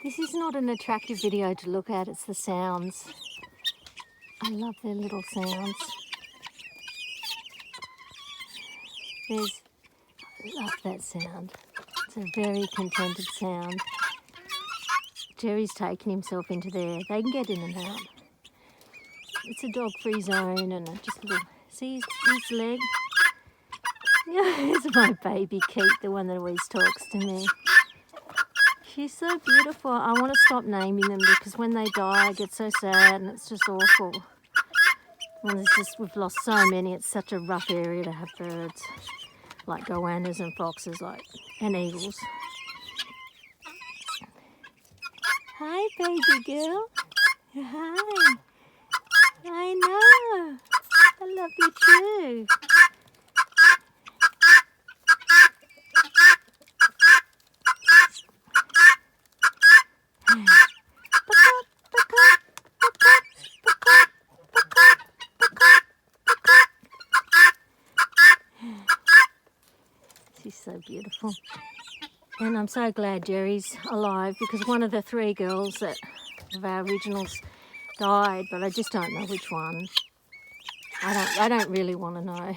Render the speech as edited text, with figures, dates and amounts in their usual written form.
This is not an attractive video to look at, it's the sounds. I love their little sounds. I love that sound. It's a very contented sound. Jerry's taken himself into there. They can get in and out. It's a dog-free zone and just a little... See his leg? Yeah, it's my baby Keith, the one that always talks to me. She's so beautiful. I want to stop naming them because when they die I get so sad and it's just awful. And we've lost so many. It's such a rough area to have birds like goannas and foxes and eagles. Hi, baby girl. Hi. I know. I love you too. She's so beautiful. And I'm so glad Jerry's alive because one of the 3 girls of our originals died, but I just don't know which one. I don't really want to know.